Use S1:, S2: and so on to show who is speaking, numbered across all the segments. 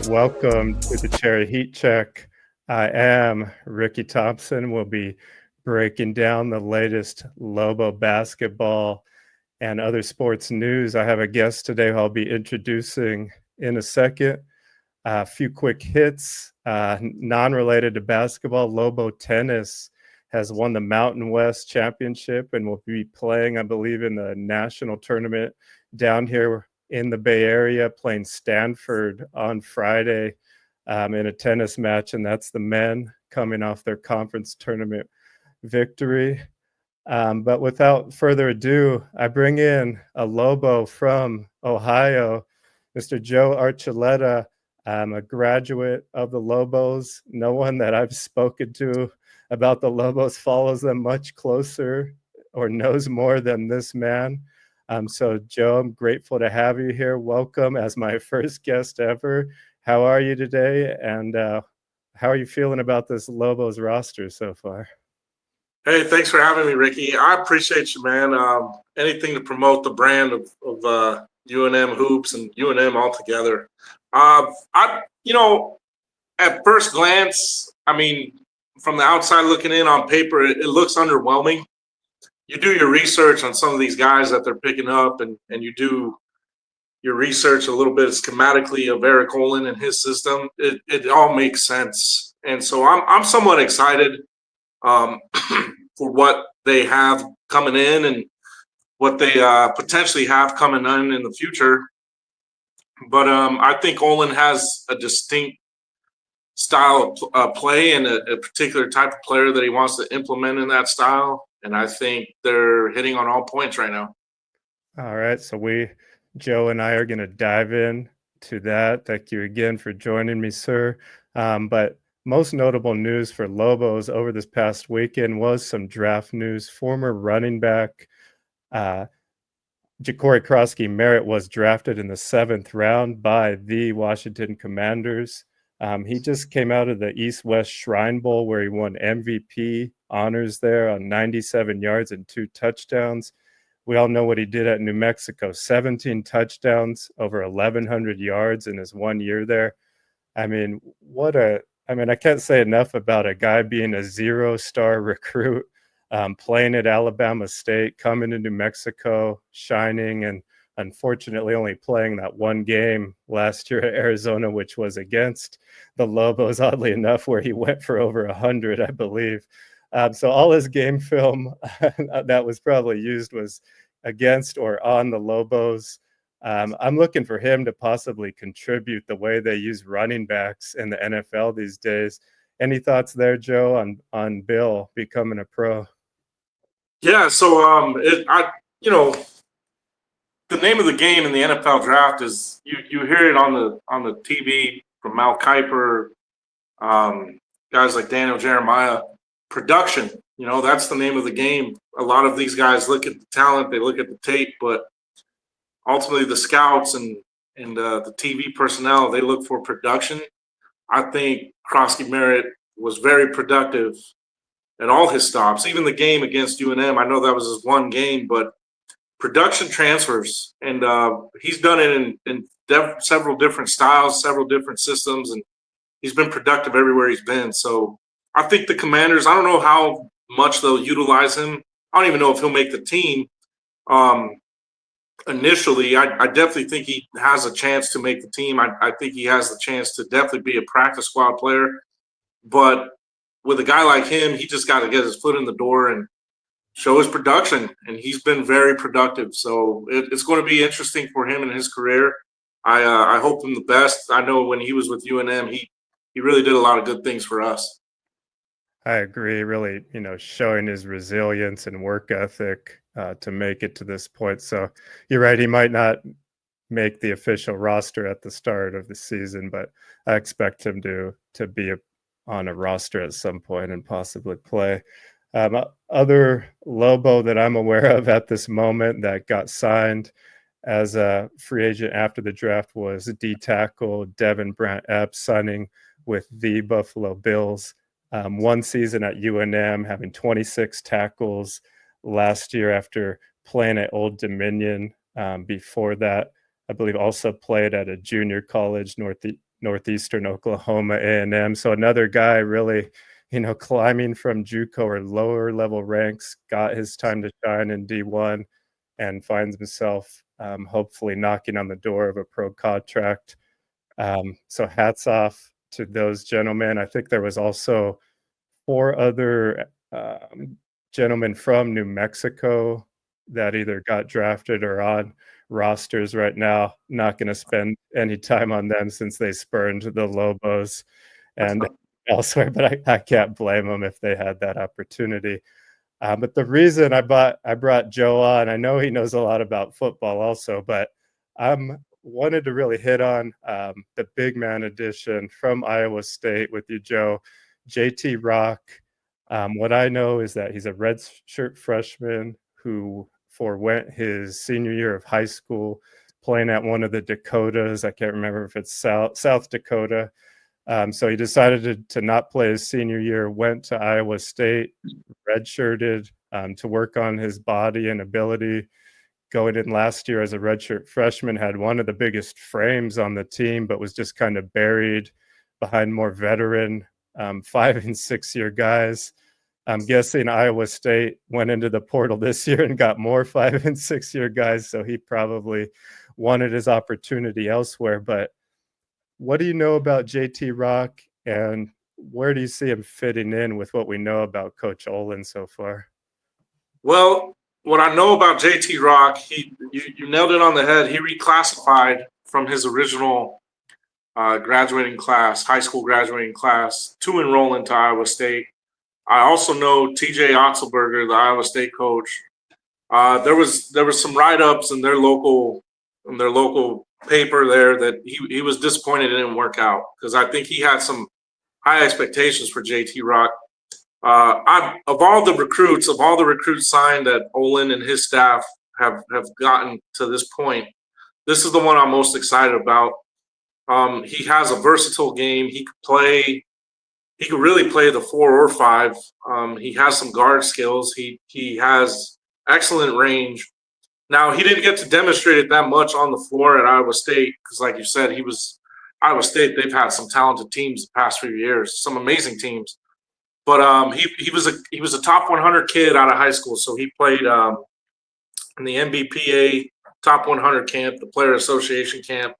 S1: Welcome to the Cherry Heat Check. I am Ricky Thompson. We'll be breaking down the latest Lobo basketball and other sports news. I have a guest today who I'll be introducing in a second. A few quick hits, non-related to basketball. Lobo tennis has won the Mountain West Championship and will be playing, I believe, in the national tournament down here in the Bay Area, playing Stanford on Friday in a tennis match, and that's the men coming off their conference tournament victory. But without further ado, I bring in a Lobo from Ohio, Mr. Joe Archuleta. I'm a graduate of the Lobos. No one that I've spoken to about the Lobos follows them much closer or knows more than this man. So, Joe, I'm grateful to have you here. Welcome as my first guest ever. How are you today? And how are you feeling about this Lobos roster so far?
S2: Hey, thanks for having me, Ricky. I appreciate you, man. Anything to promote the brand of UNM hoops and UNM altogether. At first glance, I mean, from the outside looking in on paper, it looks underwhelming. You do your research on some of these guys that they're picking up, and you do your research a little bit schematically of Eric Olin and his system. It all makes sense, and so I'm somewhat excited for what they have coming in and what they potentially have coming in the future. But I think Olin has a distinct style of play and a particular type of player that he wants to implement in that style. And I think they're hitting on all points right now.
S1: All right. So Joe and I are going to dive in to that. Thank you again for joining me, sir. But most notable news for Lobos over this past weekend was some draft news. Former running back Krosky Merritt was drafted in the 7th round by the Washington Commanders. He just came out of the East-West Shrine Bowl where he won MVP honors there on 97 yards and 2 touchdowns. We all know what he did at New Mexico, 17 touchdowns, over 1,100 yards in his 1 year there. I mean, I can't say enough about a guy being a 0-star recruit, playing at Alabama State, coming to New Mexico, shining, and unfortunately only playing that one game last year at Arizona, which was against the Lobos, oddly enough, where he went for over 100, I believe. So all his game film that was probably used was against or on the Lobos. I'm looking for him to possibly contribute the way they use running backs in the NFL these days. Any thoughts there, Joe, on Bill becoming a pro?
S2: Yeah, so the name of the game in the NFL draft is you hear it on the TV from Mal Kiper, guys like Daniel Jeremiah. Production, that's the name of the game. A lot of these guys look at the talent, they look at the tape, but ultimately the scouts and the TV personnel, they look for production. I think Krosky Merritt was very productive at all his stops, even the game against UNM. I know that was his one game, but production transfers, and he's done it in several different styles, several different systems, and he's been productive everywhere he's been. So I think the Commanders, I don't know how much they'll utilize him. I don't even know if he'll make the team. Initially, I definitely think he has a chance to make the team. I think he has the chance to definitely be a practice squad player. But with a guy like him, he just got to get his foot in the door and show his production. And he's been very productive. So it's going to be interesting for him in his career. I hope him the best. I know when he was with UNM, he really did a lot of good things for us.
S1: I agree. Really, showing his resilience and work ethic to make it to this point. So you're right. He might not make the official roster at the start of the season, but I expect him to be on a roster at some point and possibly play. Other Lobo that I'm aware of at this moment that got signed as a free agent after the draft was D tackle Devin Brandt signing with the Buffalo Bills. One season at UNM, having 26 tackles last year after playing at Old Dominion. Before that, I believe also played at a junior college, Northeastern Oklahoma A&M. So another guy really, climbing from JUCO or lower level ranks, got his time to shine in D1 and finds himself hopefully knocking on the door of a pro contract. So hats off to those gentlemen. I think there was also 4 other gentlemen from New Mexico that either got drafted or on rosters right now. Not going to spend any time on them since they spurned the Lobos and elsewhere, but I can't blame them if they had that opportunity. But the reason I brought Joe on, I know he knows a lot about football also, but wanted to really hit on the big man edition from Iowa State with you, Joe. JT Rock. What I know is that he's a redshirt freshman who forwent his senior year of high school playing at one of the Dakotas. I can't remember if it's South Dakota. So he decided to not play his senior year, went to Iowa State, redshirted to work on his body and ability. Going in last year as a redshirt freshman, had one of the biggest frames on the team, but was just kind of buried behind more veteran 5 and 6 year guys. I'm guessing Iowa State went into the portal this year and got more 5 and 6 year guys, so he probably wanted his opportunity elsewhere. But what do you know about JT Rock, and where do you see him fitting in with what we know about Coach Olin so far?
S2: Well, what I know about JT Rock, you nailed it on the head. He reclassified from his original graduating class, high school graduating class, to enroll into Iowa State. I also know TJ Otzelberger, the Iowa State coach. There was some write-ups in their local paper there that he was disappointed it didn't work out, because I think he had some high expectations for JT Rock. Of all the recruits signed that Olin and his staff have gotten to this point, this is the one I'm most excited about. He has a versatile game. He could really play the 4 or 5. He has some guard skills. He has excellent range. Now, he didn't get to demonstrate it that much on the floor at Iowa State because, like you said, Iowa State. They've had some talented teams the past few years, some amazing teams. But he was a top 100 kid out of high school, so he played in the NBPA top 100 camp, the Player Association camp.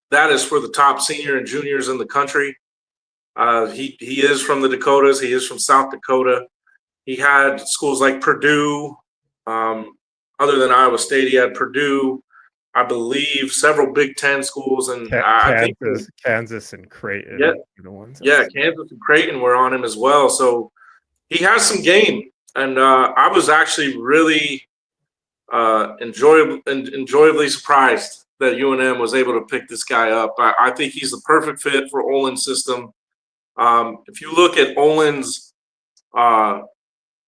S2: That is for the top senior and juniors in the country. He is from the Dakotas. He is from South Dakota. He had schools like Purdue. Other than Iowa State, he had Purdue, I believe, several Big Ten schools, and I think
S1: Kansas and Creighton.
S2: Yeah,
S1: the ones
S2: Kansas and Creighton were on him as well. So he has some game, and I was actually really enjoyably surprised that UNM was able to pick this guy up. I think he's the perfect fit for Olin's system. If you look at Olin's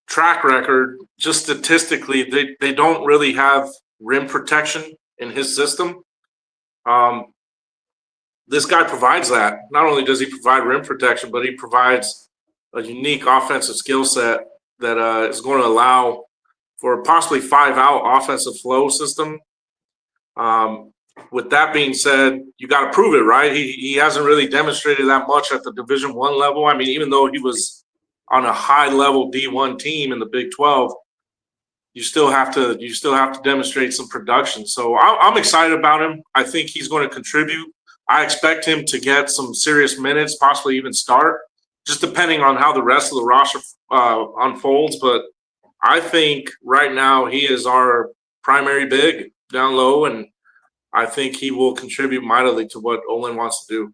S2: track record, just statistically, they don't really have rim protection in his system. This guy provides that. Not only does he provide rim protection, but he provides a unique offensive skill set that is going to allow for possibly 5-out offensive flow system. With that being said, you got to prove it, right? He hasn't really demonstrated that much at the Division I level. I mean, even though he was on a high-level D1 team in the Big 12, you still have to demonstrate some production. So I'm excited about him. I think he's going to contribute. I expect him to get some serious minutes, possibly even start, just depending on how the rest of the roster unfolds. But I think right now he is our primary big down low, and I think he will contribute mightily to what Olin wants to do.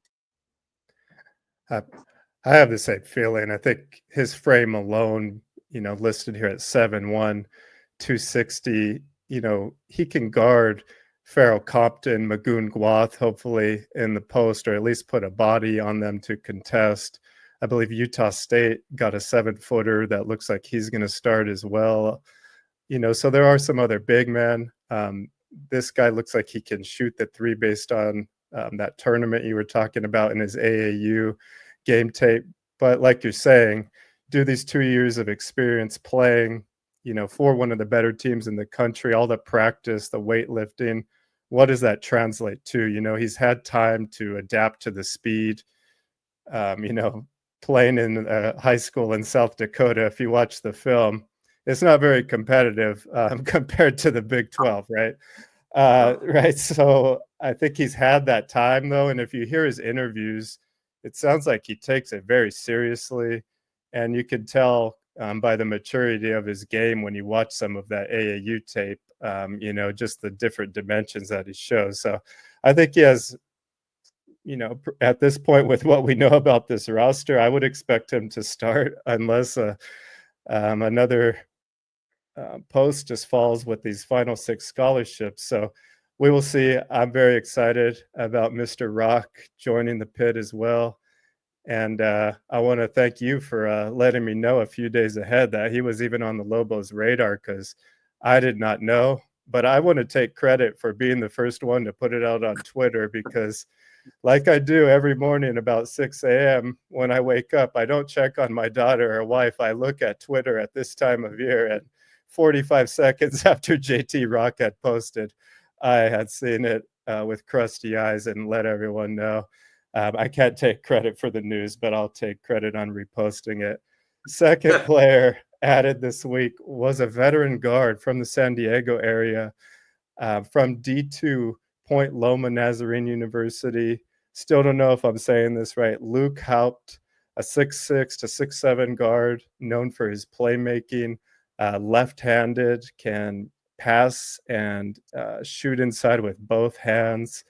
S1: I have the same feeling. I think his frame alone, listed here at 7'1", 260, he can guard Farrell Compton, Magoon Gwath, hopefully in the post, or at least put a body on them to contest. I believe Utah State got a 7-footer that looks like he's going to start as well. So there are some other big men. This guy looks like he can shoot the 3 based on that tournament you were talking about in his AAU game tape. But like you're saying, do these 2 years of experience playing, for one of the better teams in the country, all the practice, the weightlifting, what does that translate to? He's had time to adapt to the speed. Playing in high school in South Dakota, if you watch the film, it's not very competitive compared to the Big 12, right? Right. So I think he's had that time, though. And if you hear his interviews, it sounds like he takes it very seriously. And you can tell by the maturity of his game when you watch some of that AAU tape, just the different dimensions that he shows. So I think he has, at this point, with what we know about this roster, I would expect him to start unless another post just falls with these final 6 scholarships. So we will see. I'm very excited about Mr. Rock joining the pit as well. And I want to thank you for letting me know a few days ahead that he was even on the Lobos radar, because I did not know. But I want to take credit for being the first one to put it out on Twitter, because like I do every morning about 6 a.m. when I wake up, I don't check on my daughter or wife. I look at Twitter at this time of year, and 45 seconds after JT Rock had posted, I had seen it with crusty eyes and let everyone know. I can't take credit for the news, but I'll take credit on reposting it. Second player added this week was a veteran guard from the San Diego area, from D2 Point Loma Nazarene University. Still don't know if I'm saying this right. Luke Haupt, a 6'6" to 6'7" guard, known for his playmaking, left-handed, can pass and shoot inside with both hands.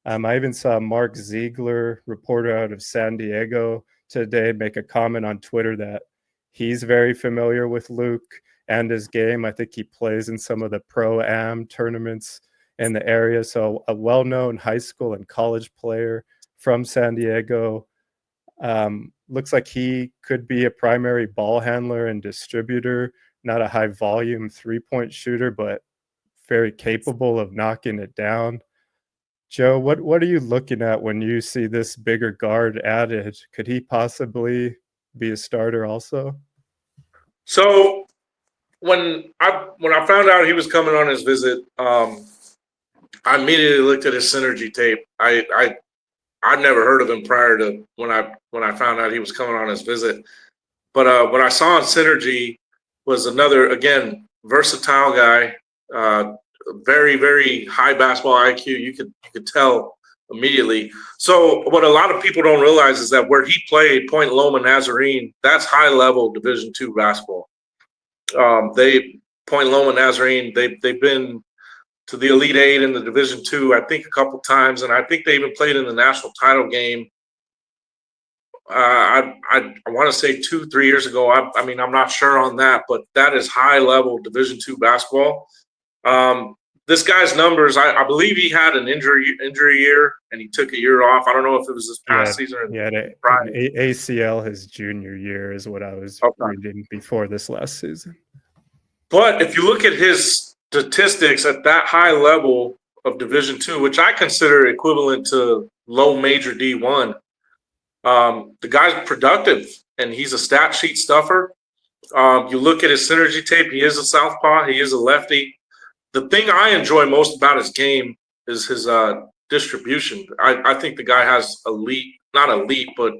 S1: I even saw Mark Ziegler, reporter out of San Diego, today make a comment on Twitter that he's very familiar with Luke and his game. I think he plays in some of the Pro-Am tournaments in the area. So a well-known high school and college player from San Diego. Looks like he could be a primary ball handler and distributor, not a high volume 3-point shooter, but very capable of knocking it down. Joe, what are you looking at when you see this bigger guard added? Could he possibly be a starter also?
S2: So when I found out he was coming on his visit, I immediately looked at his synergy tape. I'd never heard of him prior to when I found out he was coming on his visit. But what I saw in synergy was another, again, versatile guy, very, very high basketball IQ. You could tell immediately. So what a lot of people don't realize is that where he played, Point Loma Nazarene, that's high level Division II basketball. Point Loma Nazarene, they've been to the Elite Eight in the Division II, I think a couple times, and I think they even played in the national title game. I want to say 2-3 years ago. I mean, I'm not sure on that, but that is high level Division II basketball. This guy's numbers, I believe he had an injury year and he took a year off. I don't know if it was this past season or
S1: ACL his junior year is what I was reading before this last season.
S2: But if you look at his statistics at that high level of Division II, which I consider equivalent to low major D1, the guy's productive and he's a stat sheet stuffer. You look at his synergy tape, he is a southpaw, he is a lefty. The thing I enjoy most about his game is his distribution. I think the guy has not elite, but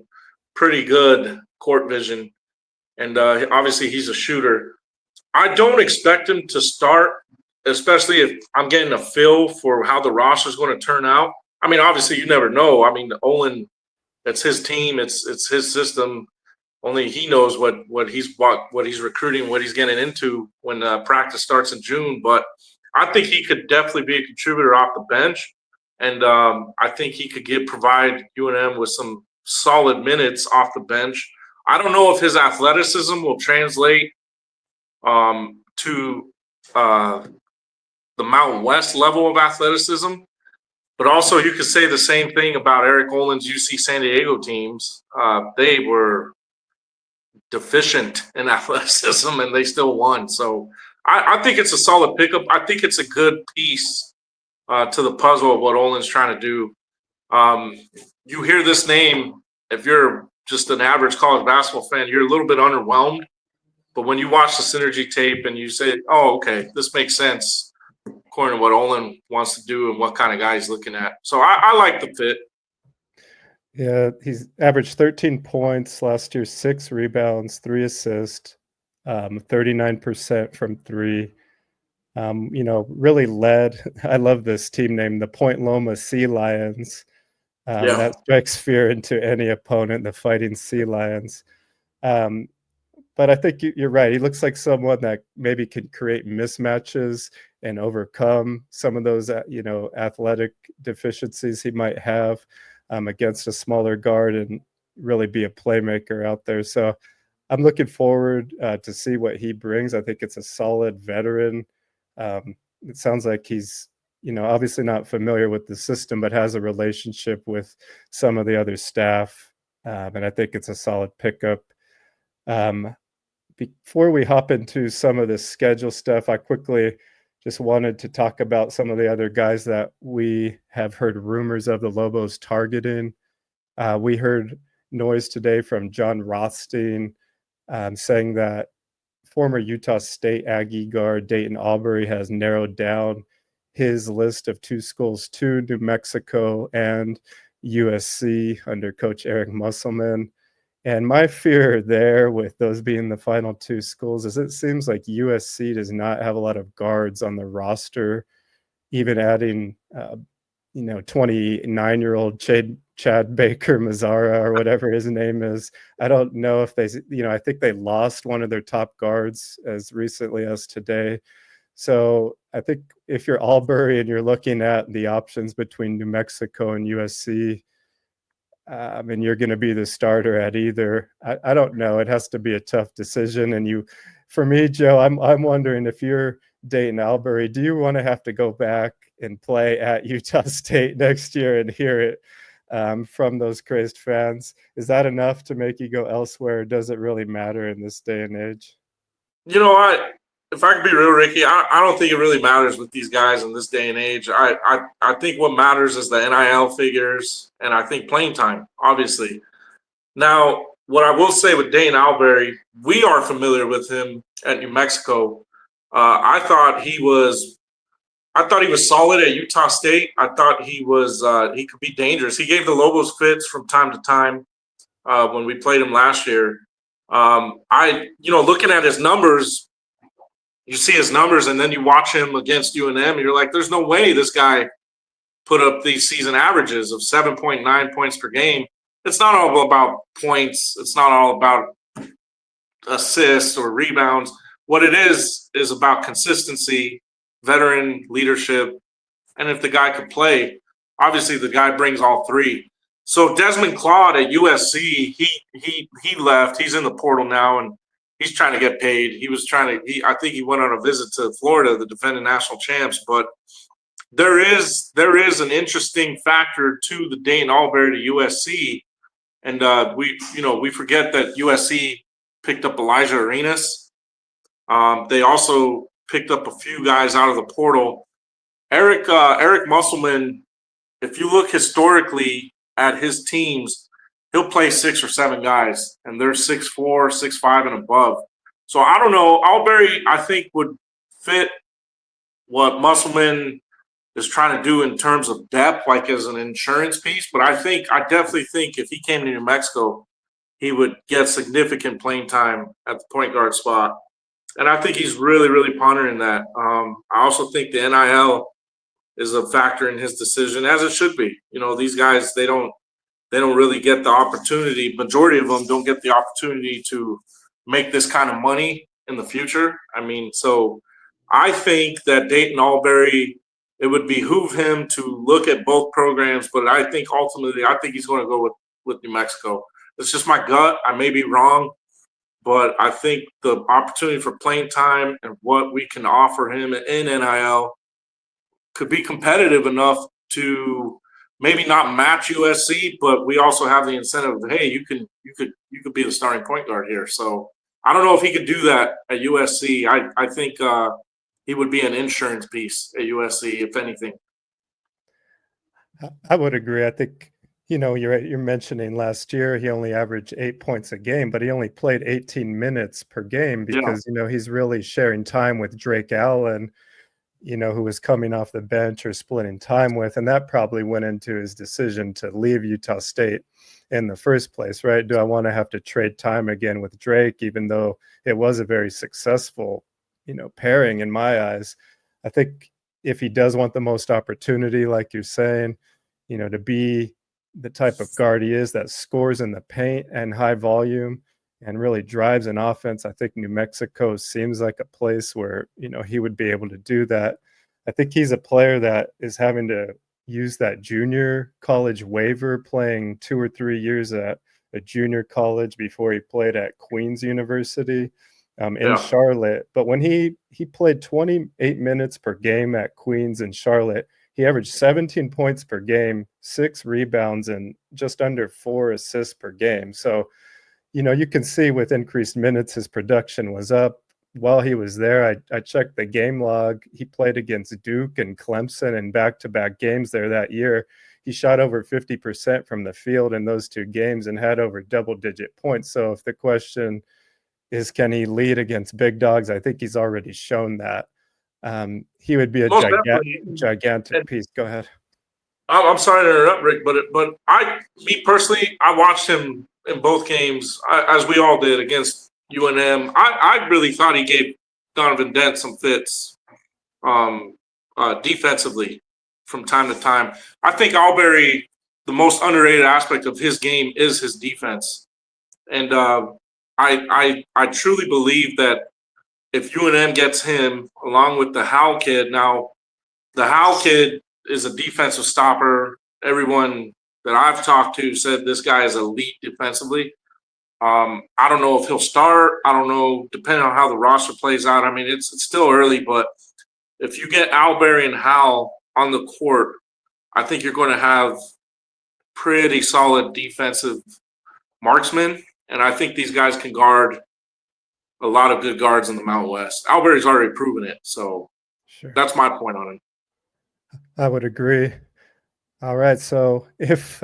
S2: pretty good court vision. And obviously he's a shooter. I don't expect him to start, especially if I'm getting a feel for how the roster is going to turn out. I mean, obviously you never know. I mean, Olin, it's his team, it's his system. Only he knows what he's recruiting, what he's getting into when practice starts in June. But I think he could definitely be a contributor off the bench, and I think he could provide UNM with some solid minutes off the bench. I don't know if his athleticism will translate to the Mountain West level of athleticism, but also you could say the same thing about Eric Olin's UC San Diego teams. They were deficient in athleticism and they still won. So I think it's a solid pickup. I think it's a good piece to the puzzle of what Olin's trying to do. You hear this name, if you're just an average college basketball fan, you're a little bit underwhelmed. But when you watch the synergy tape and you say, oh, okay, this makes sense according to what Olin wants to do and what kind of guy he's looking at. So I like the fit.
S1: Yeah, he's averaged 13 points last year, 6 rebounds, 3 assists, 39% from 3. Really led. I love this team name, the Point Loma Sea Lions. That strikes fear into any opponent, the Fighting Sea Lions. But I think you're right. He looks like someone that maybe can create mismatches and overcome some of those, athletic deficiencies he might have against a smaller guard and really be a playmaker out there. So I'm looking forward to see what he brings. I think it's a solid veteran. It sounds like he's, obviously not familiar with the system, but has a relationship with some of the other staff. And I think it's a solid pickup. Before we hop into some of the schedule stuff, I quickly just wanted to talk about some of the other guys that we have heard rumors of the Lobos targeting. We heard noise today from John Rothstein saying that former Utah State Aggie guard Dayton Albury has narrowed down his list of 2 schools to New Mexico and USC under Coach Eric Musselman. And my fear there, with those being the final 2 schools, is it seems like USC does not have a lot of guards on the roster, even adding, 29-year-old Chad Baker Mazzara or whatever his name is. I don't know if they, I think they lost one of their top guards as recently as today. So I think if you're Albury and you're looking at the options between New Mexico and USC, and you're going to be the starter at either, I don't know. It has to be a tough decision. And for me, Joe, I'm wondering, if you're Dayton Albury, do you want to have to go back and play at Utah State next year and hear it from those crazed fans? Is that enough to make you go elsewhere? Does it really matter in this day and age?
S2: If I could be real, Ricky, I don't think it really matters with these guys in this day and age. I think what matters is the NIL figures, and I think playing time, obviously. Now, what I will say with Dayton Albury, we are familiar with him at New Mexico. I thought he was solid at Utah State. I thought he could be dangerous. He gave the Lobos fits from time to time when we played him last year. Looking at his numbers, you see his numbers, and then you watch him against UNM, and you're like, there's no way this guy put up these season averages of 7.9 points per game. It's not all about points. It's not all about assists or rebounds. What it is about consistency, veteran leadership, and if the guy could play, obviously the guy brings all 3. So Desmond Claude at USC, he left. He's in the portal now, and he's trying to get paid. I think he went on a visit to Florida, the defending national champs. But there is an interesting factor to the Dayton Albury to USC, and we forget that USC picked up Elijah Arenas. They also picked up a few guys out of the portal. Eric Musselman, if you look historically at his teams, he'll play 6 or 7 guys, and they're 6'4", 6'5", and above. So I don't know. Albury, I think, would fit what Musselman is trying to do in terms of depth, like as an insurance piece. But I definitely think if he came to New Mexico, he would get significant playing time at the point guard spot. And I think he's really, really pondering that. I also think the NIL is a factor in his decision, as it should be. These guys, they don't really get the opportunity. Majority of them don't get the opportunity to make this kind of money in the future. So I think that Dayton Albury, it would behoove him to look at both programs, but I think ultimately, he's going to go with New Mexico. It's just my gut. I may be wrong, but I think the opportunity for playing time and what we can offer him in NIL could be competitive enough to maybe not match USC, but we also have the incentive of, hey, you could be the starting point guard here. So I don't know if he could do that at USC. I think he would be an insurance piece at USC, if anything.
S1: I would agree. I think, you're mentioning last year he only averaged 8 points a game, but he only played 18 minutes per game because, he's really sharing time with Drake Allen. who was coming off the bench or splitting time with. And that probably went into his decision to leave Utah State in the first place, right? Do I want to have to trade time again with Drake, even though it was a very successful, pairing in my eyes? I think if he does want the most opportunity, like you're saying, to be the type of guard he is that scores in the paint and high volume and really drives an offense, I think New Mexico seems like a place where, he would be able to do that. I think he's a player that is having to use that junior college waiver, playing 2 or 3 years at a junior college before he played at Queen's University in Charlotte. But when he played 28 minutes per game at Queen's in Charlotte, he averaged 17 points per game, 6 rebounds, and just under 4 assists per game. So, you can see with increased minutes, his production was up. While he was there, I checked the game log. He played against Duke and Clemson in back-to-back games there that year. He shot over 50% from the field in those 2 games and had over double-digit points. So if the question is, can he lead against big dogs? I think he's already shown that. He would be a gigantic piece. Go ahead.
S2: I'm sorry to interrupt, Rick, but me personally, I watched him in both games, as we all did against UNM. I really thought he gave Donovan Dent some fits defensively from time to time. I think Albury, the most underrated aspect of his game is his defense. And I truly believe that if UNM gets him along with the Howell kid, now the Howell kid is a defensive stopper. Everyone that I've talked to said this guy is elite defensively. I don't know if he'll start. I don't know, depending on how the roster plays out. I mean, it's still early, but if you get Albury and Howell on the court, I think you're going to have pretty solid defensive marksmen. And I think these guys can guard a lot of good guards in the Mountain West. Albury's already proven it. So That's my point on him.
S1: I would agree. All right. So if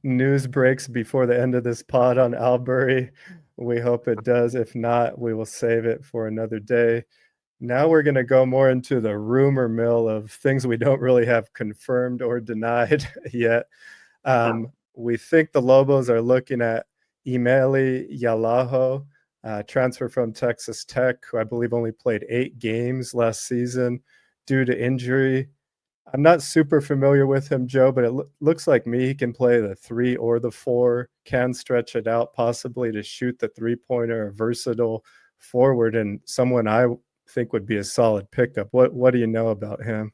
S1: news breaks before the end of this pod on Albury, we hope it does. If not, we will save it for another day. Now we're going to go more into the rumor mill of things we don't really have confirmed or denied yet. We think the Lobos are looking at Emi Yalaho, transfer from Texas Tech, who I believe only played 8 games last season due to injury. I'm not super familiar with him, Joe, but it looks like he can play the 3 or the 4, can stretch it out possibly to shoot the 3-pointer, a versatile forward, and someone I think would be a solid pickup. What do you know about him?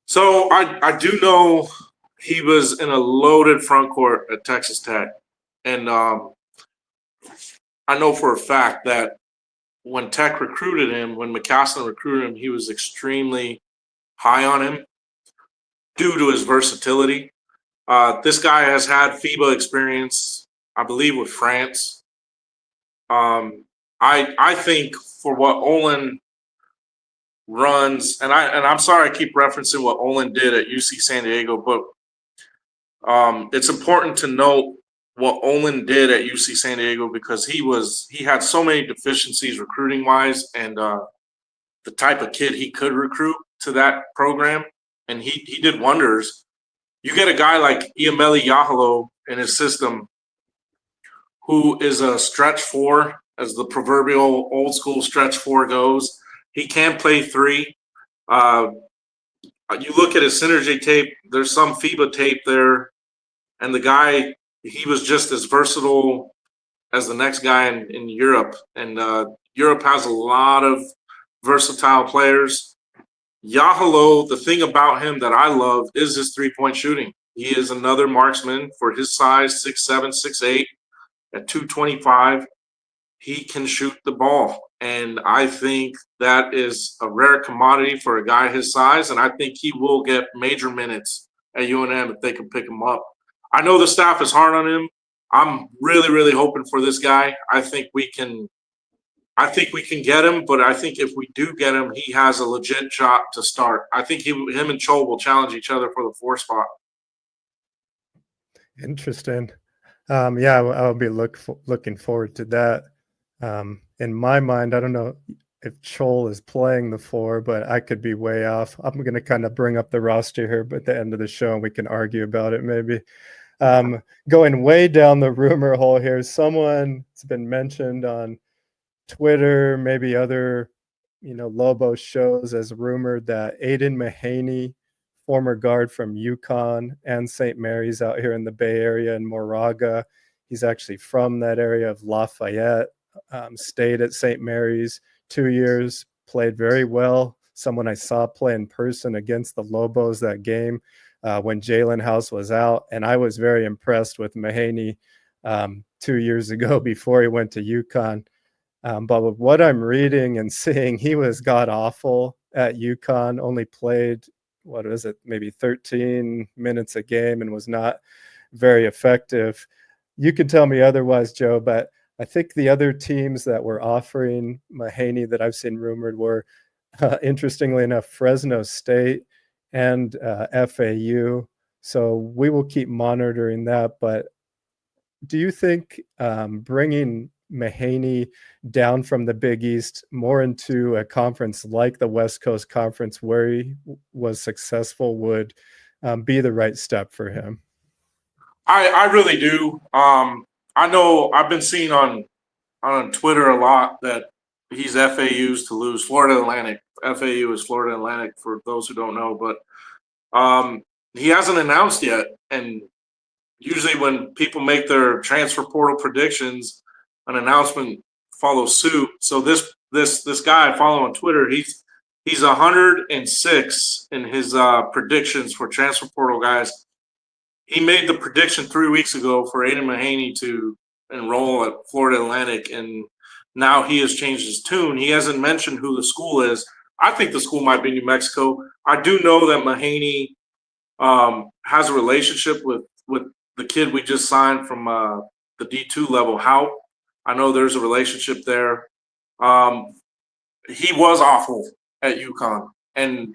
S2: So I do know he was in a loaded front court at Texas Tech. And I know for a fact that when Tech recruited him, when McCasland recruited him, he was extremely high on him due to his versatility. This guy has had FIBA experience, I believe, with France. I think for what Olin runs, and I'm sorry I keep referencing what Olin did at UC San Diego, but it's important to note what Olin did at UC San Diego because he had so many deficiencies recruiting wise, and the type of kid he could recruit to that program, and he did wonders. You get a guy like Emi Yalaho in his system who is a stretch 4, as the proverbial old school stretch 4 goes. He can play 3. You look at his synergy tape, there's some FIBA tape there, and the guy, he was just as versatile as the next guy in Europe. And Europe has a lot of versatile players. Yahalo, the thing about him that I love is his 3-point shooting. He is another marksman for his size, 6'7", 6'8", at 225. He can shoot the ball. And I think that is a rare commodity for a guy his size. And I think he will get major minutes at UNM if they can pick him up. I know the staff is hard on him. I'm really, really hoping for this guy. I think we can get him, but I think if we do get him, he has a legit shot to start. I think him and Cho will challenge each other for the 4 spot.
S1: Interesting. Yeah, I'll be looking forward to that. In my mind, I don't know. if Chol is playing the 4, but I could be way off. I'm going to kind of bring up the roster here at the end of the show, and we can argue about it maybe. Going way down the rumor hole here, someone's been mentioned on Twitter, maybe other, Lobos shows, as rumored that Aiden Mahaney, former guard from UConn and St. Mary's out here in the Bay Area in Moraga. He's actually from that area of Lafayette, stayed at St. Mary's 2 years, played very well. Someone I saw play in person against the Lobos that game when Jalen House was out. And I was very impressed with Mahaney 2 years ago before he went to UConn. But with what I'm reading and seeing, he was god awful at UConn, only played, maybe 13 minutes a game and was not very effective. You can tell me otherwise, Joe, but I think the other teams that were offering Mahaney that I've seen rumored were, interestingly enough, Fresno State and FAU. So we will keep monitoring that. But do you think bringing Mahaney down from the Big East more into a conference like the West Coast Conference where he was successful would be the right step for him?
S2: I really do. I know I've been seeing on Twitter a lot that he's FAU's to lose. Florida Atlantic. FAU is Florida Atlantic for those who don't know, but he hasn't announced yet. And usually when people make their transfer portal predictions, an announcement follows suit. So this guy I follow on Twitter, he's 106 in his predictions for transfer portal guys. He made the prediction 3 weeks ago for Aiden Mahaney to enroll at Florida Atlantic, and now he has changed his tune. He hasn't mentioned who the school is. I think the school might be New Mexico. I do know that Mahaney has a relationship with the kid we just signed from the D2 level, Halper. I know there's a relationship there. He was awful at UConn, and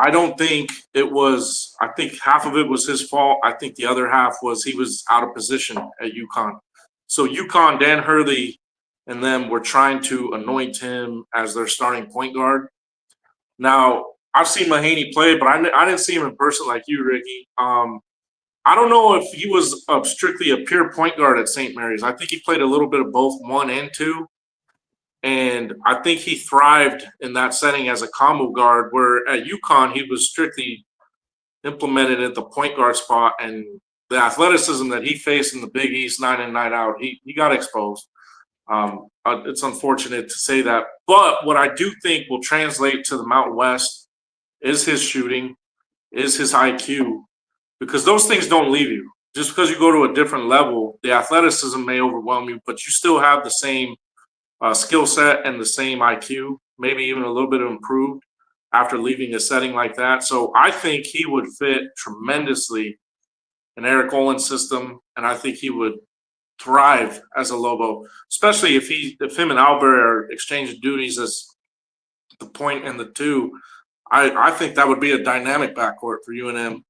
S2: I don't think it was. I think half of it was his fault. I think the other half was he was out of position at UConn. So UConn, Dan Hurley, and them were trying to anoint him as their starting point guard. Now, I've seen Mahaney play, but I didn't see him in person like you, Ricky. I don't know if he was strictly a pure point guard at St. Mary's. I think he played a little bit of both 1 and 2. And I think he thrived in that setting as a combo guard, where at UConn, he was strictly implemented at the point guard spot. And the athleticism that he faced in the Big East night in, night out, he got exposed. It's unfortunate to say that. But what I do think will translate to the Mountain West is his shooting, is his IQ, because those things don't leave you. Just because you go to a different level, the athleticism may overwhelm you, but you still have the same skill set and the same IQ, maybe even a little bit improved after leaving a setting like that. So I think he would fit tremendously in Eric Olin's system, and I think he would thrive as a Lobo, especially if him and Albury are exchanging duties as the point and the 2. I think that would be a dynamic backcourt for UNM.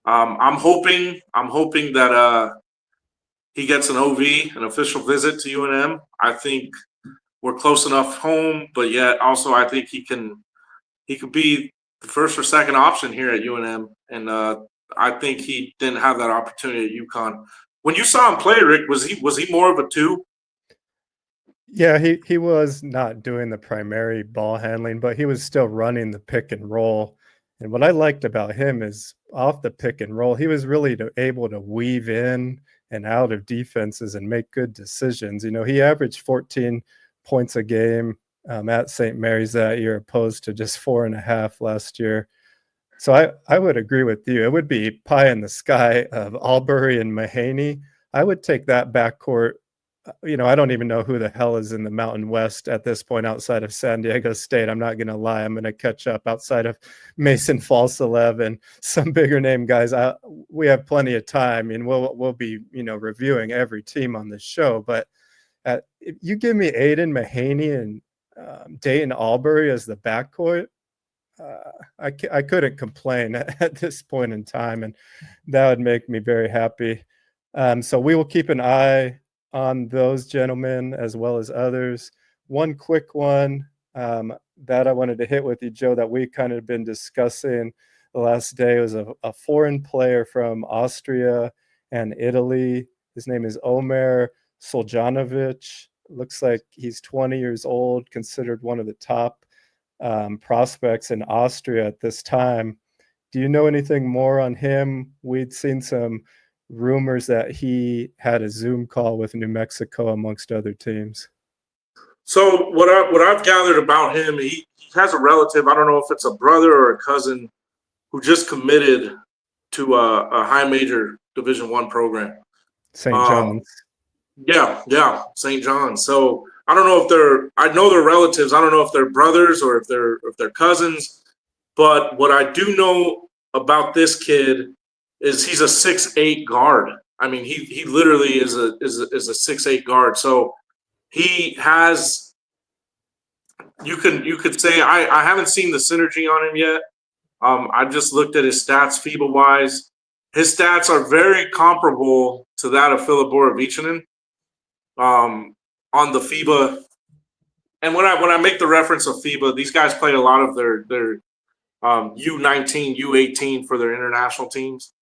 S2: I'm hoping that he gets an OV, an official visit to UNM. I think we're close enough home, but yet also I think he could be the first or second option here at UNM, and I think he didn't have that opportunity at UConn. When you saw him play, Rick, was he more of a 2?
S1: Yeah, he was not doing the primary ball handling, but he was still running the pick and roll. And what I liked about him is off the pick and roll, he was really able to weave in and out of defenses and make good decisions. He averaged 14 points a game at St. Mary's that year, opposed to just 4.5 last year. So I would agree with you. It would be pie in the sky of Albury and Mahaney. I would take that backcourt. I don't even know who the hell is in the Mountain West at this point outside of San Diego State. I'm not going to lie. I'm going to catch up outside of Mason Falsalev and some bigger name guys. We have plenty of time, and we'll be, reviewing every team on this show. But if you give me Aiden Mahaney and Dayton Albury as the backcourt, I couldn't complain at this point in time, and that would make me very happy. So we will keep an eye on those gentlemen as well as others. One quick one. that I wanted to hit with you, Joe, that we kind of been discussing the last day was a foreign player from Austria and Italy. His name is Omer Soljanovic. Looks like he's 20 years old, considered one of the top prospects in Austria at this time. Do you know anything more on him? We'd seen some rumors that he had a Zoom call with New Mexico amongst other teams.
S2: So what I've gathered about him, he has a relative. I don't know if it's a brother or a cousin who just committed to a high major Division I program.
S1: St. John's.
S2: Yeah, St. John's. So I don't know if I know they're relatives. I don't know if they're brothers or if they're cousins. But what I do know about this kid is he's a 6'8" guard. I mean, he literally is a 6'8" guard. So he has. You could say I haven't seen the synergy on him yet. I just looked at his stats FIBA wise. His stats are very comparable to that of Filip Borovichinin on the FIBA. And when I make the reference of FIBA, these guys play a lot of their U19, U18 for their international teams.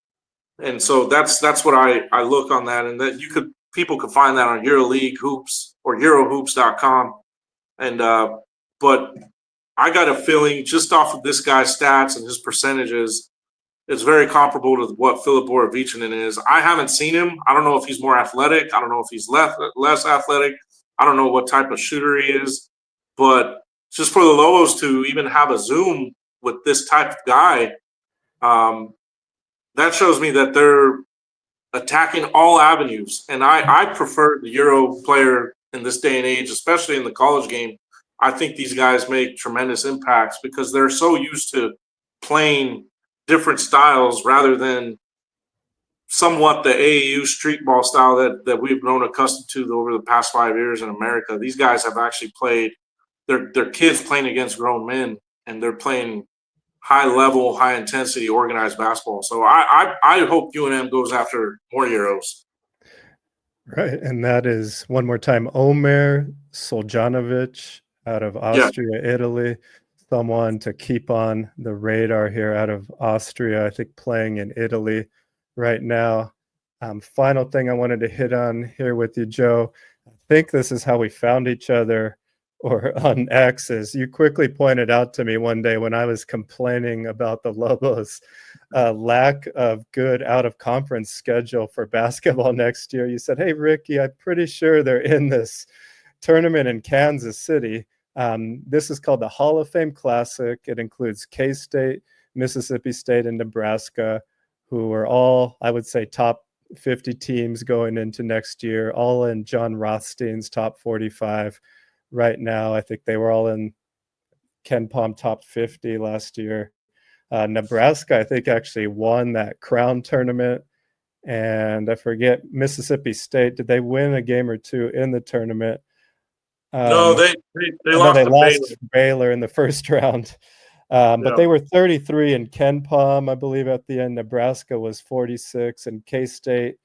S2: And so that's what I look on that, and that people could find that on EuroLeague Hoops or EuroHoops.com. And but I got a feeling just off of this guy's stats and his percentages, it's very comparable to what Filip Borovichinin is. I haven't seen him. I don't know if he's more athletic. I don't know if he's less athletic. I don't know what type of shooter he is. But just for the Lobos to even have a Zoom with this type of guy, that shows me that they're attacking all avenues. And I prefer the Euro player in this day and age, especially in the college game. I think these guys make tremendous impacts because they're so used to playing different styles rather than somewhat the AAU street ball style that we've grown accustomed to over the past 5 years in America. These guys have actually played, they're kids playing against grown men, and they're playing high level, high intensity, organized basketball. So I hope UNM goes after more Euros.
S1: Right, and that is one more time Omer Soljanovic out of Austria, Italy. Someone to keep on the radar here out of Austria, I think playing in Italy right now. Final thing I wanted to hit on here with you, Joe. I think this is how we found each other, or on X, as you quickly pointed out to me one day when I was complaining about the Lobos' lack of good out-of-conference schedule for basketball next year. You said, hey, Ricky, I'm pretty sure they're in this tournament in Kansas City. This is called the Hall of Fame Classic. It includes K-State, Mississippi State, and Nebraska, who are all, I would say, top 50 teams going into next year, all in John Rothstein's top 45 right now. I think they were all in Ken Pom top 50 last year. Nebraska, I think, actually won that crown tournament. And I forget, Mississippi State, did they win a game or two in the tournament?
S2: No, they lost
S1: they
S2: to
S1: lost Baylor in the first round. But they were 33 in Ken Pom, I believe, at the end. Nebraska was 46, and K-State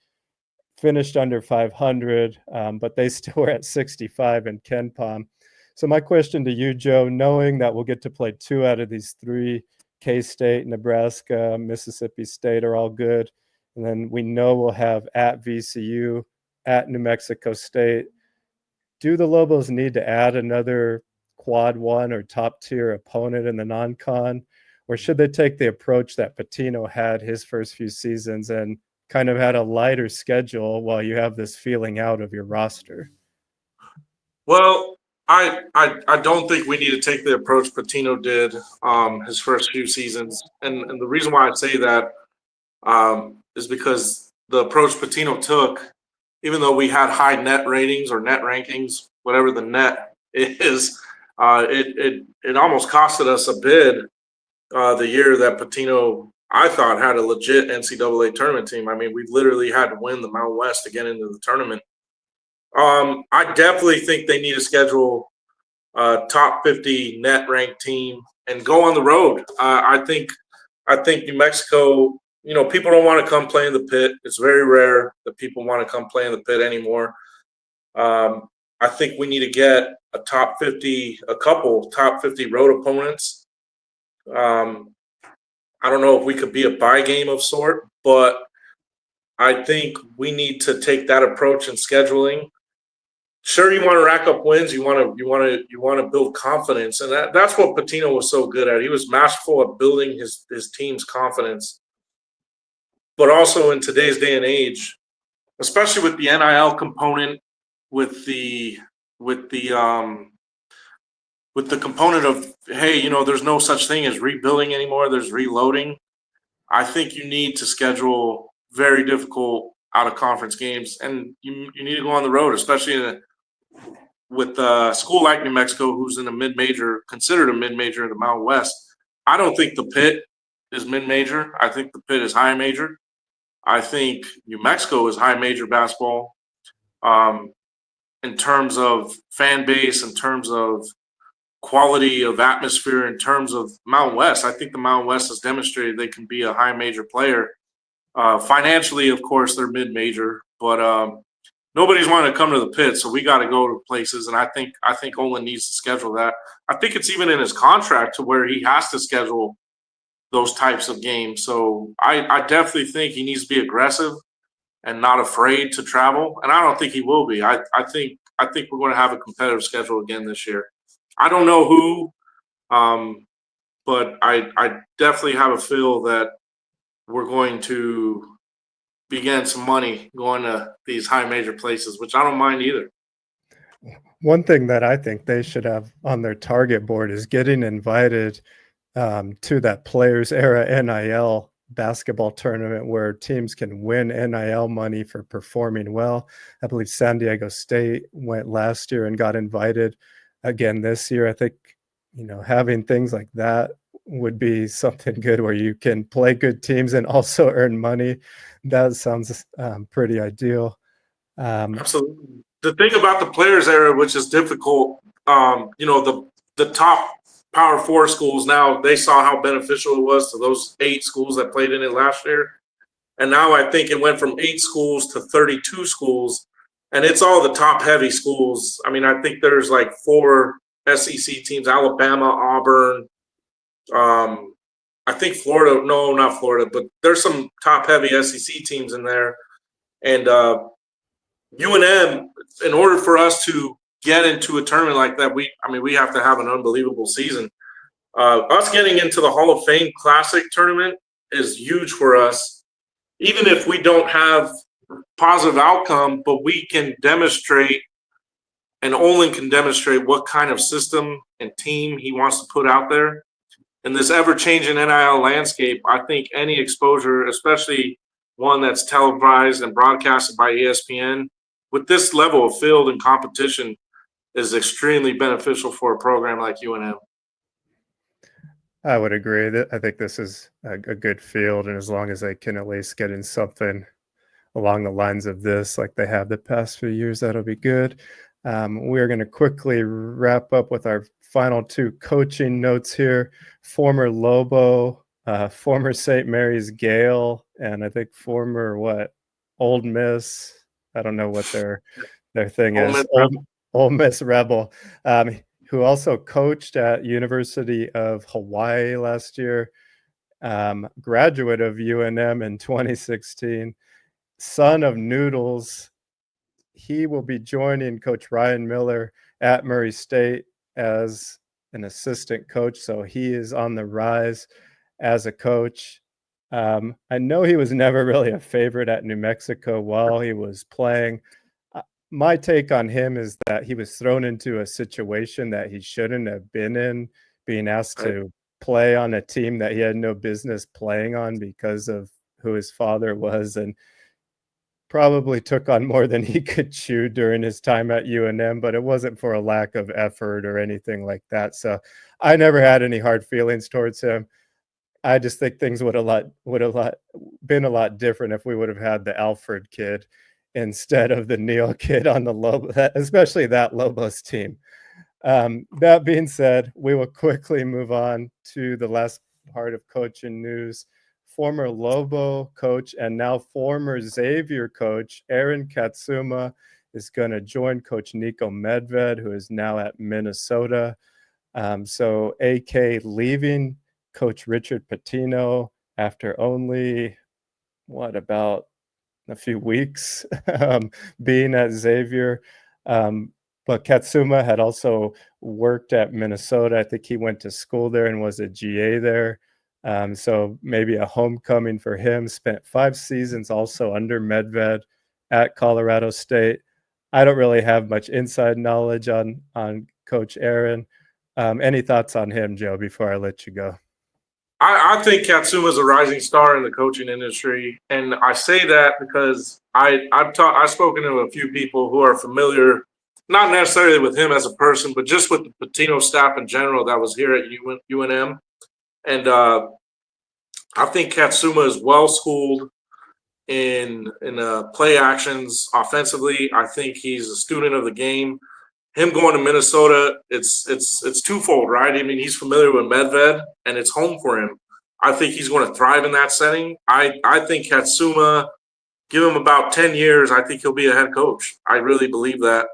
S1: finished under 500, but they still were at 65 in Ken Pom. So my question to you, Joe, knowing that we'll get to play 2 out of these 3, K-State, Nebraska, Mississippi State are all good, and then we know we'll have at VCU, at New Mexico State. Do the Lobos need to add another quad 1 or top tier opponent in the non-con, or should they take the approach that Pitino had his first few seasons and kind of had a lighter schedule while you have this feeling out of your roster?
S2: Well, I don't think we need to take the approach Pitino did his first few seasons, and the reason why I say that is because the approach Pitino took, even though we had high net ratings or net rankings, whatever the net is, it almost costed us a bid the year that Pitino, I thought, had a legit NCAA tournament team. I mean, we literally had to win the Mountain West to get into the tournament. I definitely think they need to schedule a top 50 net ranked team and go on the road. I think New Mexico, people don't want to come play in the pit. It's very rare that people want to come play in the pit anymore. I think we need to get a couple top 50 road opponents. I don't know if we could be a buy game of sort, but I think we need to take that approach in scheduling. Sure, you want to rack up wins, you want to build confidence, and that's what Patino was so good at. He was masterful at building his team's confidence. But also in today's day and age, especially with the NIL component, with the component of, hey, there's no such thing as rebuilding anymore. There's reloading. I think you need to schedule very difficult out of conference games, and you need to go on the road, especially with a school like New Mexico, who's in a mid-major, considered a mid-major in the Mountain West. I don't think the Pit is mid-major. I think the Pit is high major. I think New Mexico is high major basketball in terms of fan base, in terms of quality of atmosphere, in terms of Mountain West. I think the Mountain West has demonstrated they can be a high major player. Financially, of course, they're mid-major, but nobody's wanting to come to the Pit, so we got to go to places. And I think Olin needs to schedule that. I think it's even in his contract to where he has to schedule those types of games. So I definitely think he needs to be aggressive and not afraid to travel. And I don't think he will be. I think we're going to have a competitive schedule again this year. I don't know who, but I definitely have a feel that we're going to be getting some money going to these high major places, which I don't mind either.
S1: One thing that I think they should have on their target board is getting invited to that Players Era NIL basketball tournament where teams can win NIL money for performing well. I believe San Diego State went last year and got invited again this year. I think, having things like that would be something good where you can play good teams and also earn money. That sounds pretty ideal.
S2: Absolutely. The thing about the Players Era, which is difficult, the top Power 4 schools now, they saw how beneficial it was to those 8 schools that played in it last year. And now I think it went from 8 schools to 32 schools, and it's all the top-heavy schools. I mean, I think there's like 4 SEC teams: Alabama, Auburn, I think Florida. No, not Florida, but there's some top-heavy SEC teams in there. And UNM, in order for us to get into a tournament like that, we have to have an unbelievable season. Us getting into the Hall of Fame Classic tournament is huge for us, even if we don't have positive outcome, but we can demonstrate, and Olin can demonstrate what kind of system and team he wants to put out there. In this ever-changing NIL landscape, I think any exposure, especially one that's televised and broadcasted by ESPN, with this level of field and competition, is extremely beneficial for a program like UNM.
S1: I would agree. I think this is a good field, and as long as they can at least get in something along the lines of this, like they have the past few years, that'll be good. We're going to quickly wrap up with our final 2 coaching notes here. Former Lobo, former St. Mary's Gale, and I think former Old Miss. I don't know what their thing is. Ole Miss Rebel, who also coached at University of Hawaii last year, graduate of UNM in 2016, son of Noodles. He will be joining Coach Ryan Miller at Murray State as an assistant coach, so he is on the rise as a coach. I know he was never really a favorite at New Mexico while he was playing. My take on him is that he was thrown into a situation that he shouldn't have been in, being asked to play on a team that he had no business playing on because of who his father was, and probably took on more than he could chew during his time at UNM, but it wasn't for a lack of effort or anything like that. So I never had any hard feelings towards him. I just think things would have been a lot different if we would have had the Alfred kid instead of the Neal kid on the Lobos, especially that Lobos team. That being said, we will quickly move on to the last part of coaching news. Former Lobo coach and now former Xavier coach Aaron Katsuma is going to join Coach Nico Medved, who is now at Minnesota. So AK leaving Coach Richard Pitino after only, about a few weeks being at Xavier. But Katsuma had also worked at Minnesota. I think he went to school there and was a GA there. So maybe a homecoming for him. Spent 5 seasons also under Medved at Colorado State. I don't really have much inside knowledge on Coach Aaron. Any thoughts on him, Joe, before I let you go?
S2: I think Katsuma is a rising star in the coaching industry, and I say that because I've spoken to a few people who are familiar, not necessarily with him as a person, but just with the Pitino staff in general that was here at UNM, and I think Katsuma is well schooled in play actions offensively. I think he's a student of the game. Him going to Minnesota, it's twofold, right? I mean, he's familiar with Medved, and it's home for him. I think he's going to thrive in that setting. I think Katsuma, give him about 10 years, I think he'll be a head coach. I really believe that.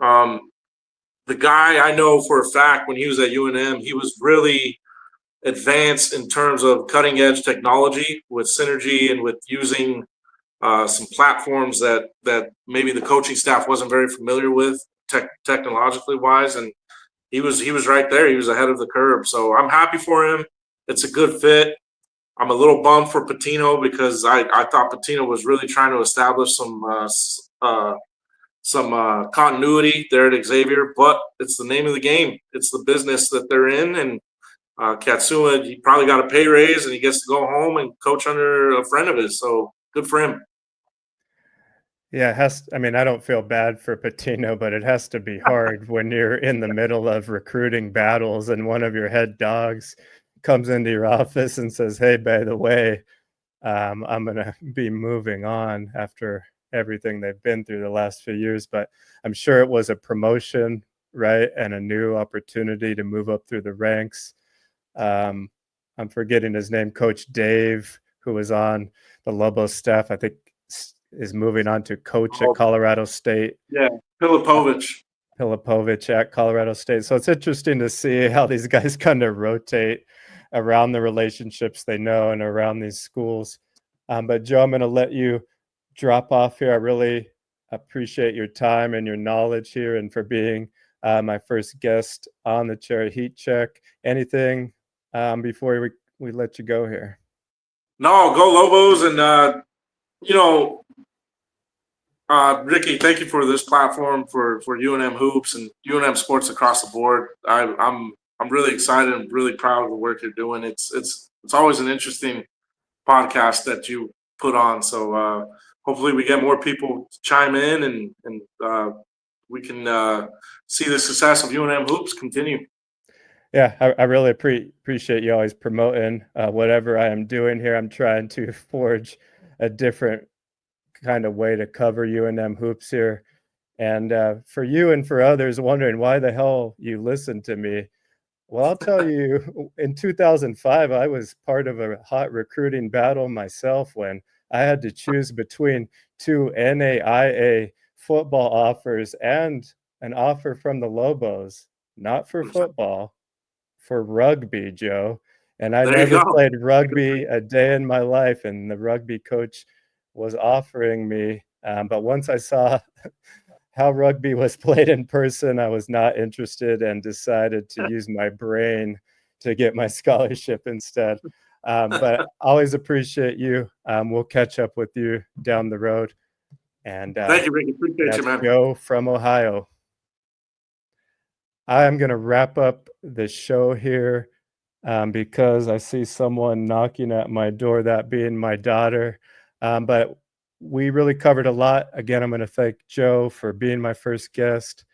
S2: The guy I know for a fact when he was at UNM, he was really advanced in terms of cutting edge technology with synergy and with using some platforms that maybe the coaching staff wasn't very familiar with technologically wise, and he was right there. He was ahead of the curve. So I'm happy for him. It's a good fit. I'm a little bummed for Pitino because I thought Pitino was really trying to establish some continuity there at Xavier, but it's the name of the game. It's the business that they're in, and Katsuma, he probably got a pay raise and he gets to go home and coach under a friend of his. So good for him.
S1: Yeah, I mean, I don't feel bad for Pitino, but it has to be hard when you're in the middle of recruiting battles and one of your head dogs comes into your office and says, "Hey, by the way, I'm going to be moving on after everything they've been through the last few years." But I'm sure it was a promotion, right? And a new opportunity to move up through the ranks. I'm forgetting his name, Coach Dave, who was on the Lobos staff, I think is moving on to coach at Colorado State.
S2: Yeah, Filipovich
S1: at Colorado State. So it's interesting to see how these guys kind of rotate around the relationships they know and around these schools. But Joe, I'm going to let you drop off here. I really appreciate your time and your knowledge here and for being my first guest on the Cherry Heat Check. Anything before we let you go here?
S2: No, go Lobos. And, Ricky, thank you for this platform for UNM hoops and UNM sports across the board. I'm really excited and really proud of the work you're doing. It's always an interesting podcast that you put on. So hopefully we get more people to chime in and we can see the success of UNM hoops continue.
S1: Yeah, I really appreciate you always promoting whatever I am doing here. I'm trying to forge a different kind of way to cover UNM hoops here. And for you and for others wondering why the hell you listen to me, well, I'll tell you, in 2005, I was part of a hot recruiting battle myself when I had to choose between 2 NAIA football offers and an offer from the Lobos, not for football, for rugby, Joe. And I never played rugby a day in my life, and the rugby coach was offering me. But once I saw how rugby was played in person, I was not interested and decided to use my brain to get my scholarship instead. But always appreciate you. We'll catch up with you down the road. And
S2: thank you, Ricky. Appreciate you, man.
S1: Joe from Ohio. I'm going to wrap up the show here because I see someone knocking at my door, that being my daughter. But we really covered a lot. Again, I'm going to thank Joe for being my first guest.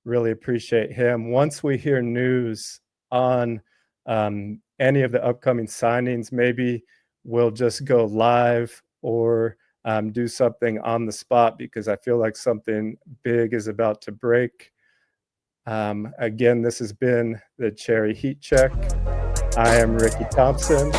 S1: Really appreciate him. Once we hear news on any of the upcoming signings, maybe we'll just go live or do something on the spot because I feel like something big is about to break. Again, this has been the Cherry Heat Check. I am Ricky Thompson.